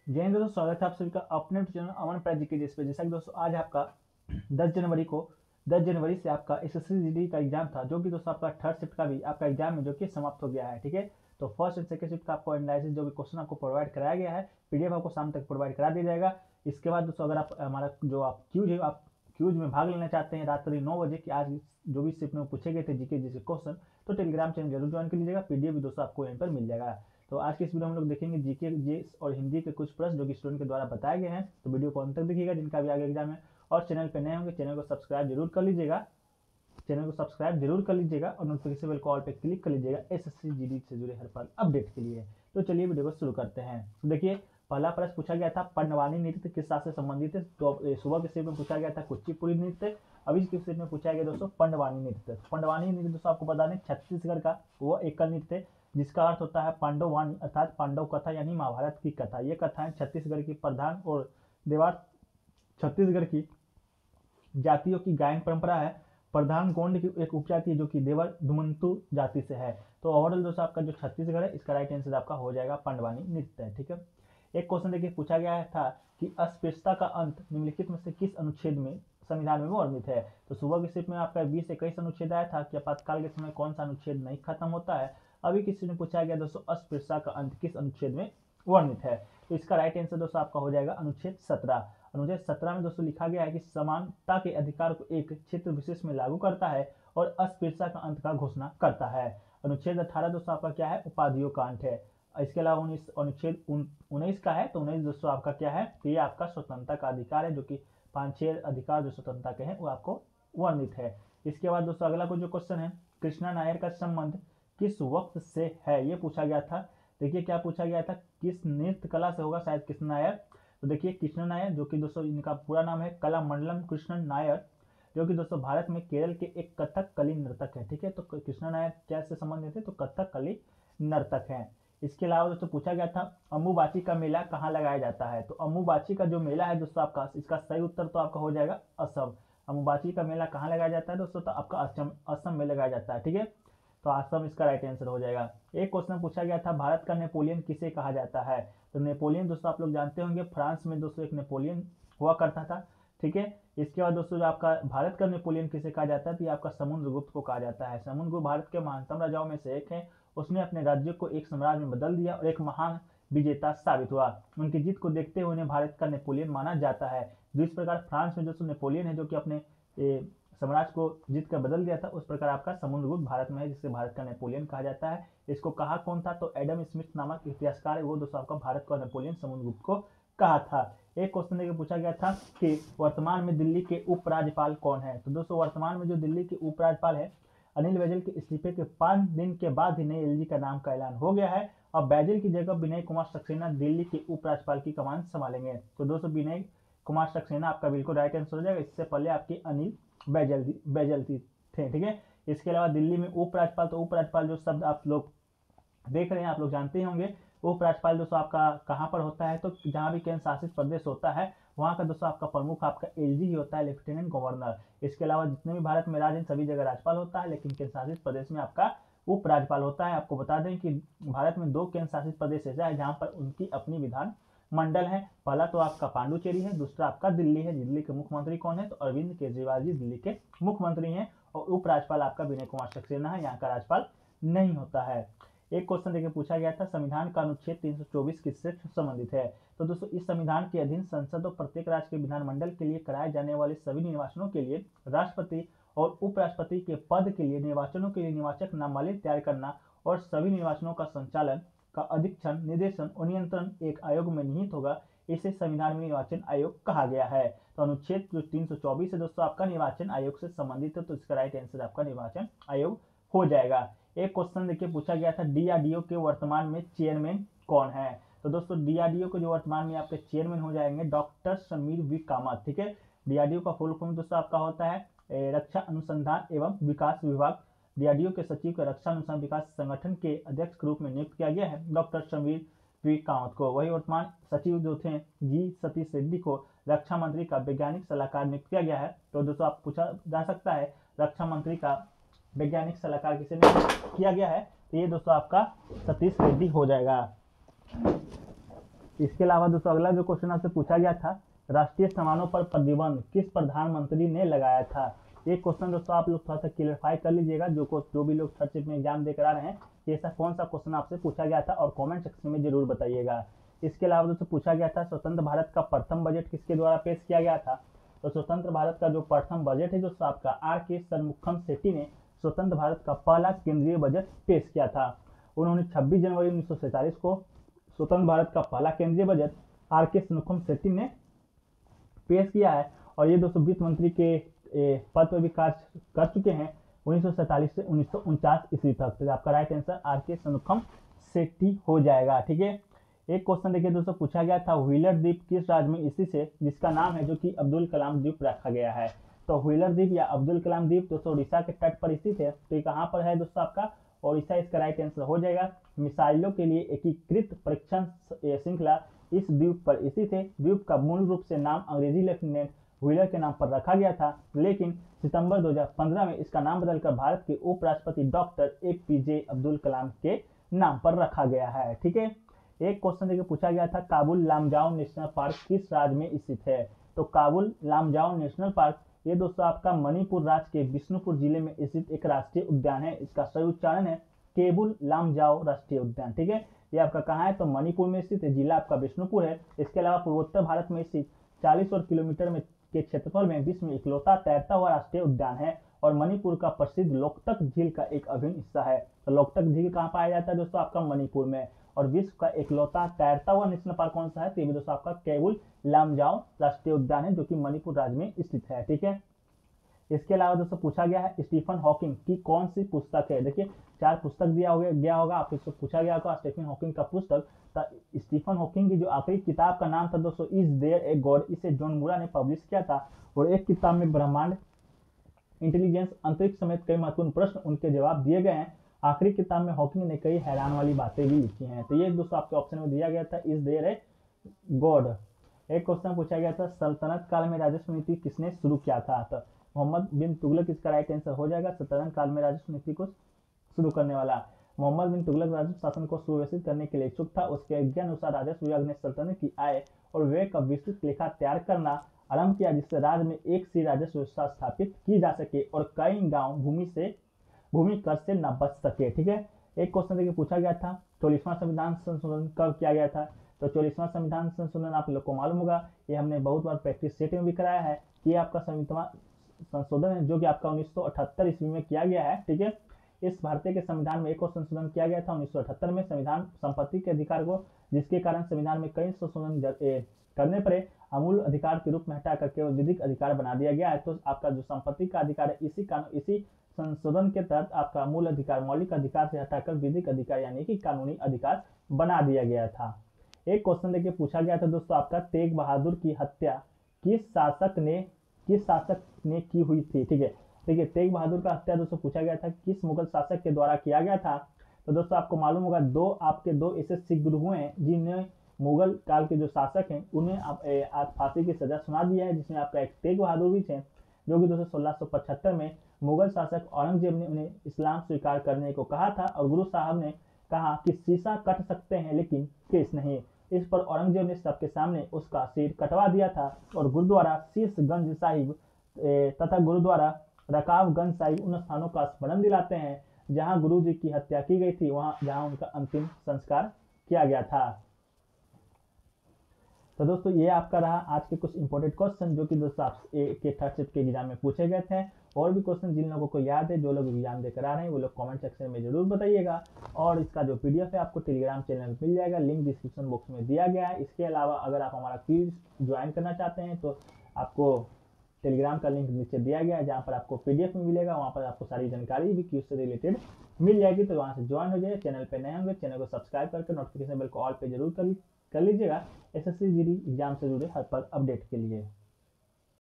जय हिंद दोस्तों, स्वागत है आप सभी का अपने चैनल अमन प्राइज जीके जिस पे। जैसा कि दोस्तों आज आपका 10 जनवरी से आपका एसएससी जीडी का एग्जाम था, जो कि दोस्तों आपका थर्ड शिफ्ट का भी आपका एग्जाम है जो कि समाप्त हो गया है। ठीक है, तो फर्स्ट एंड सेकंड शिफ्ट का आपको एनालिसिस जो भी क्वेश्चन आपको प्रोवाइड कराया गया है, पीडीएफ आपको शाम तक प्रोवाइड करा दिया जाएगा। इसके बाद दोस्तों अगर आप हमारा जो आप क्यूज है, आप क्यूज में भाग लेना चाहते हैं रात्रि 9 बजे कि आज जो भी शिफ्ट में पूछे गए थे जीके जैसे क्वेश्चन, तो टेलीग्राम चैनल जरूर ज्वाइन कर लीजिएगा। पीडीएफ भी दोस्तों आपको यहाँ पर मिल जाएगा। तो आज की इस वीडियो में हम लोग देखेंगे जीके जीएस और हिंदी के कुछ प्रश्न जो कि स्टूडेंट के द्वारा बताए गए हैं। तो वीडियो को अंत तक देखिएगा जिनका भी आगे एग्जाम है। और चैनल पे नए होंगे चैनल को सब्सक्राइब जरूर कर लीजिएगा, और नोटिफिकेशन बेल को ऑल पे क्लिक कर लीजिएगा एसएससी जीडी से जुड़े हर पल अपडेट के लिए। तो चलिए वीडियो को शुरू करते हैं। तो देखिए, पहला प्रश्न पूछा गया था पंडवानी नृत्य किस शास्त्र से संबंधित है। तो सुबह के सेट में पूछा गया था कुचिपुड़ी नृत्य, अभी के सेट में पूछा गया दोस्तों पंडवानी नृत्य। पंडवानी नृत्य दोस्तों आपको बता दें छत्तीसगढ़ का वो एकल नृत्य है जिसका अर्थ होता है पांडववाणी, अर्थात पांडव कथा यानी महाभारत की कथा। ये कथाएं छत्तीसगढ़ की प्रधान और देवार छत्तीसगढ़ की जातियों की गायन परंपरा है। प्रधान गोंड की एक उपजाति है जो कि देवर दुमंतु जाति से है। तो ओवरऑल दोस्तों आपका जो छत्तीसगढ़ है इसका राइट आंसर आपका हो जाएगा पंडवानी नृत्य है। ठीक है, एक क्वेश्चन देखिए पूछा गया था कि अस्पृश्यता का अंत निम्नलिखित में से किस अनुच्छेद में संविधान में वर्णित है। तो सुबह की शिफ्ट में आपका 20-21 अनुच्छेद आया था कि आपातकाल के समय कौन सा अनुच्छेद नहीं खत्म होता है। अभी किसी ने पूछा गया दोस्तों अस्पृश्यता का अंत किस अनुच्छेद में वर्णित है। तो इसका राइट आंसर दोस्तों आपका हो जाएगा अनुच्छेद 17। अनुच्छेद 17 में दोस्तों लिखा गया है कि समानता के अधिकार को एक क्षेत्र विशेष में लागू करता है और अस्पृश्यता का अंत का घोषणा करता है। अनुच्छेद 18 दोस्तों आपका क्या है, उपाधियों का अंत है। इसके अलावा अनुच्छेद 19 का है, तो 19 दोस्तों आपका क्या है, तो ये आपका स्वतंत्रता का अधिकार है, जो कि 5-6 अधिकार जो स्वतंत्रता के हैं वो आपको वर्णित है। इसके बाद दोस्तों अगला जो क्वेश्चन है, कृष्णा नायर का संबंध किस वक्त से है, ये पूछा गया था। देखिए क्या पूछा गया था, किस नृत्य कला से होगा, शायद कृष्ण नायर। तो देखिए कृष्ण नायर जो कि दोस्तों इनका पूरा नाम है कला मंडलम कृष्ण नायर, जो कि दोस्तों भारत में केरल के एक कथकली नर्तक है। ठीक है, तो कृष्ण नायर क्या से संबंधित है, तो कथकली नर्तक है। इसके अलावा दोस्तों पूछा गया था अम्बुबाची का मेला कहाँ लगाया जाता है। तो अम्बुबाची का जो मेला है दोस्तों आपका, इसका सही उत्तर तो आपका हो जाएगा असम। अम्बुबाची का मेला कहाँ लगाया जाता है दोस्तों, तो आपका असम में लगाया जाता है। ठीक है, तो असम इसका राइट आंसर हो जाएगा। एक क्वेश्चन पूछा गया था भारत का नेपोलियन किसे कहा जाता है। तो नेपोलियन दोस्तों आप लोग जानते होंगे फ्रांस में दोस्तों एक नेपोलियन हुआ करता था। ठीक है, इसके बाद दोस्तों जो आपका भारत का नेपोलियन किसे कहा जाता है, तो ये आपका समुद्रगुप्त को कहा जाता है। समुद्रगुप्त भारत के महानतम राजाओं में से एक है। उसने अपने राज्य को एक साम्राज्य में बदल दिया और एक महान विजेता साबित हुआ। उनकी जीत को देखते हुए उन्हें भारत का नेपोलियन माना जाता है। जिस प्रकार फ्रांस में दोस्तों नेपोलियन है जो कि अपने साम्राज्य को जीत कर बदल दिया था, उस प्रकार आपका समुद्रगुप्त भारत में है जिसे भारत का नेपोलियन कहा जाता है। इसको कहा कौन था, तो एडम स्मिथ नामक इतिहासकार है, वो दोस्तों आपका भारत का नेपोलियन समुद्रगुप्त को कहा था। एक क्वेश्चन देकर पूछा गया था कि वर्तमान में दिल्ली के उपराज्यपाल कौन है। तो दोस्तों वर्तमान में जो दिल्ली के उपराज्यपाल है, अनिल बैजल के इस्तीफे के 5 दिन के बाद ही नई एलजी का नाम का ऐलान हो गया है। अब बैजल की जगह विनय कुमार सक्सेना दिल्ली के उपराज्यपाल की कमान संभालेंगे। तो दोस्तों विनय कुमार सक्सेना आपका बिल्कुल राइट आंसर हो जाएगा। इससे पहले आपकी अनिल बैजल थे। ठीक है, इसके अलावा दिल्ली में उपराज्यपाल, तो उपराज्यपाल जो शब्द आप लोग देख रहे हैं आप लोग जानते होंगे। उपराज्यपाल दोस्तों आपका कहाँ पर होता है, तो जहाँ भी केंद्र शासित प्रदेश होता है वहाँ का दोस्तों आपका प्रमुख आपका एलजी ही होता है, लेफ्टिनेंट गवर्नर। इसके अलावा जितने भी भारत में राज्य सभी जगह राज्यपाल होता है, लेकिन केंद्र शासित प्रदेश में आपका उपराज्यपाल होता है। आपको बता दें कि भारत में 2 केंद्र शासित प्रदेश ऐसा है जहाँ पर उनकी अपनी विधान मंडल है। पहला तो आपका पांडुचेरी है, दूसरा आपका दिल्ली है। दिल्ली के मुख्यमंत्री कौन है, तो अरविंद केजरीवाल जी दिल्ली के मुख्यमंत्री हैं। और उपराज्यपाल आपका विनय कुमार सक्सेना है, यहाँ का राज्यपाल नहीं होता है। एक क्वेश्चन देखिए पूछा गया था संविधान का अनुच्छेद 324 किससे संबंधित है। तो दोस्तों इस संविधान के अधीन संसद और प्रत्येक राज्य के विधानमंडल के लिए कराए जाने वाले सभी निर्वाचनों के लिए राष्ट्रपति और उपराष्ट्रपति के पद के लिए निर्वाचनों के लिए निर्वाचक नामावली तैयार करना और सभी निर्वाचनों का संचालन का अधीक्षण, निर्देशन और नियंत्रण एक आयोग में निहित होगा। इसे संविधान में निर्वाचन आयोग कहा गया है। तो अनुच्छेद जो 324 है दोस्तों आपका निर्वाचन आयोग से संबंधित है, तो इसका राइट आंसर आपका निर्वाचन आयोग हो जाएगा। एक क्वेश्चन देखिए पूछा गया था डीआरडीओ के वर्तमान में चेयरमैन कौन है। तो दोस्तों डीआरडीओ के जो वर्तमान में आपके चेयरमैन हो जाएंगे डॉक्टर समीर वी कामत। ठीक है, डीआरडीओ का फुल फॉर्म दोस्तों आपका होता है रक्षा अनुसंधान एवं विकास विभाग। डीआरडीओ के सचिव को रक्षा अनुसंधान विकास संगठन के अध्यक्ष के रूप में नियुक्त किया गया है डॉक्टर समीर वी कामत को। वही वर्तमान सचिव जो थे जी सतीश रेड्डी को रक्षा मंत्री का वैज्ञानिक सलाहकार नियुक्त किया गया है। तो दोस्तों आप पूछा जा सकता है रक्षा मंत्री का वैज्ञानिक सलाहकार किसे नियुक्त किया गया है, तो ये दोस्तों आपका सतीश रेड्डी हो जाएगा। इसके अलावा दोस्तों अगला जो क्वेश्चन आपसे पूछा गया था, राष्ट्रीय समारोह पर प्रतिबंध किस प्रधानमंत्री ने लगाया था। ये क्वेश्चन दोस्तों आप लोग थोड़ा सा क्लियरफाई कर लीजिएगा, जो भी लोग थर्ड शिफ्ट में एग्जाम देकर आ रहे हैं कि ऐसा कौन सा क्वेश्चन आपसे पूछा गया था और कमेंट सेक्शन में जरूर बताइएगा। इसके अलावा दोस्तों पूछा गया था स्वतंत्र भारत का प्रथम बजट किसके द्वारा पेश किया गया था। तो स्वतंत्र भारत का जो प्रथम बजट है दोस्तों आपका आर के षणमुखम सेठी ने स्वतंत्र भारत का पहला केंद्रीय बजट पेश किया था। उन्होंने 26 जनवरी 1947 को स्वतंत्र भारत का पहला केंद्रीय बजट आर के षणमुखम सेठी ने पेश किया है और ये दोस्तों वित्त मंत्री के पद पर भी कार्य कर चुके हैं 1947 से 1949 ईस्वी तक। तो आपका राइट आंसर आर के षणमुखम सेठी हो जाएगा। ठीक है, एक क्वेश्चन देखिए दोस्तों पूछा गया था व्हीलर द्वीप किस राज्य में स्थित है जिसका नाम है जो कि अब्दुल कलाम द्वीप रखा गया है। तो व्हीलर द्वीप या अब्दुल कलाम द्वीप दोस्तों उड़ीसा के तट पर स्थित है। तो ये कहाँ पर है दोस्तों आपका ओडिशा, इसका राइट आंसर हो जाएगा। मिसाइलों के लिए एकीकृत परीक्षण श्रृंखला इस द्वीप पर स्थित है। द्वीप का मूल रूप से नाम अंग्रेजी लेफ्टिनेंट व्हीलर के नाम पर रखा गया था, लेकिन सितंबर 2015 में इसका नाम बदलकर भारत के उपराष्ट्रपति डॉक्टर APJ अब्दुल कलाम के नाम पर रखा गया है। ठीक है, एक क्वेश्चन देखिए पूछा गया था काबुल लामजाओ नेशनल पार्क किस राज्य में स्थित है। तो काबुल लामजाओ नेशनल पार्क ये दोस्तों आपका मणिपुर राज्य के बिष्णुपुर जिले में स्थित एक राष्ट्रीय उद्यान है। इसका सही उच्चारण है केबुल लामजाओ राष्ट्रीय उद्यान। ठीक है, ये आपका कहाँ है तो मणिपुर में स्थित है, जिला आपका बिष्णुपुर है। इसके अलावा पूर्वोत्तर भारत में स्थित 40 वर्ग किलोमीटर में के क्षेत्रफल में विश्व में इकलौता तैरता हुआ राष्ट्रीय उद्यान है और मणिपुर का प्रसिद्ध लोकतक झील का एक अभिन्न हिस्सा है। तो लोकतक झील कहाँ पाया जाता है दोस्तों आपका मणिपुर में। और विश्व का इकलौता तैरता हुआ नेशनल पार्क कौन सा है तो ये भी दोस्तों आपका केबुल लामजाओ राष्ट्रीय उद्यान है जो कि मणिपुर राज्य में स्थित है। ठीक है, इसके अलावा दोस्तों पूछा गया है स्टीफन हॉकिंग की कौन सी पुस्तक है। देखिए 4 पुस्तक दिया गया होगा आपको, पूछा गया होगा स्टीफन हॉकिंग का पुस्तक। तो स्टीफन हॉकिंग की जो आखिरी किताब का नाम था दोस्तों इज देयर ए गॉड, इसे जॉन मूरा ने पब्लिश किया था। और एक किताब में ब्रह्मांड, इंटेलिजेंस, अंतरिक्ष समेत कई महत्वपूर्ण प्रश्न उनके जवाब दिए गए हैं। आखिरी किताब में हॉकिंग ने कई हैरान वाली बातें भी लिखी हैं। तो ये दोस्तों आपके ऑप्शन में दिया गया था इज देयर ए गॉड। एक क्वेश्चन पूछा गया था सल्तनत काल में राजस्व नीति किसने शुरू किया था। तो मोहम्मद बिन तुगलक इसका राइट आंसर हो जाएगा। सल्तनत काल में राजस्व नीति को शुरू करने वाला मोहम्मद बिन तुगलक राजस्व शासन को सुव्यवस्थित करने के लिए इच्छुक था। उसके आज्ञा अनुसार राजस्व विभाग ने सल्तनत की आय और व्यय का विस्तृत लेखा तैयार करना आरंभ किया, जिससे राज्य में एक सी राजस्व व्यवस्था स्थापित की जा सके और कई गांव भूमि कर से न बच सके। ठीक है, एक क्वेश्चन देखिए पूछा गया था 44वां संविधान संशोधन कब किया गया था। तो 44वां संविधान संशोधन आप लोग को मालूम होगा, ये हमने बहुत बार प्रैक्टिस सेट में भी कराया है। ये आपका संशोधन है जो कि आपका 1978 ईस्वी में किया गया है। ठीक है, इस भारतीय के संविधान में एक और संशोधन किया गया था 1978 में संविधान संपत्ति के अधिकार को, जिसके कारण संविधान में कई संशोधन करने पर अमूल अधिकार के रूप में हटाकर केवल विधिक अधिकार बना दिया गया है। तो आपका जो संपत्ति का अधिकार है इसी संशोधन के तहत आपका मूल अधिकार मौलिक अधिकार से हटाकर विधिक अधिकार यानी कि कानूनी अधिकार बना दिया गया था। एक क्वेश्चन देखिए पूछा गया था दोस्तों आपका तेग बहादुर की हत्या किस शासक ने की हुई थी। ठीक है, देखिए तेग बहादुर का हत्या दोस्तों पूछा गया था किस मुगल शासक के द्वारा किया गया था। तो दोस्तों आपको मालूम होगा दो ऐसे सिख गुरु हुए हैं जिन्हें मुगल काल के जो शासक हैं उन्हें आज फांसी की सजा सुना दिया है, जिसमें आपका एक तेग बहादुर भी थे जो कि दोस्तों 1675 में मुगल शासक औरंगजेब ने उन्हें इस्लाम स्वीकार करने को कहा था और गुरु साहब ने कहा कि शीशा कट सकते हैं लेकिन केस नहीं। इस पर औरंगजेब ने सबके सामने उसका सिर कटवा दिया था और गुरुद्वारा शीशगंज साहिब तथा गुरुद्वारा रकाबगंज साहिब उन स्थानों का स्मरण दिलाते हैं जहां गुरु जी की हत्या की गई थी, जहां उनका अंतिम संस्कार किया गया था। तो दोस्तों ये आपका रहा आज के कुछ इंपॉर्टेंट क्वेश्चन जो कि दोस्तों आपके थर्ड शिफ्ट के एग्जाम में पूछे गए थे। और भी क्वेश्चन जिन लोगों को याद है, जो लोग एग्जाम देकर आ रहे हैं वो लोग कमेंट सेक्शन में जरूर बताइएगा। और इसका जो पीडीएफ है आपको टेलीग्राम चैनल में मिल जाएगा, लिंक डिस्क्रिप्शन बॉक्स में दिया गया है। इसके अलावा अगर आप हमारा क्विज ज्वाइन करना चाहते हैं तो आपको टेलीग्राम का लिंक नीचे दिया गया है, जहाँ पर आपको पीडीएफ में मिलेगा, वहाँ पर आपको सारी जानकारी भी क्विज से रिलेटेड मिल जाएगी। तो वहाँ से ज्वाइन हो जाए। चैनल पे नए होंगे चैनल को सब्सक्राइब करके नोटिफिकेशन बेल को ऑल पे जरूर कर लीजिएगा एसएससी जीडी एग्जाम से जुड़े हर पल अपडेट के लिए।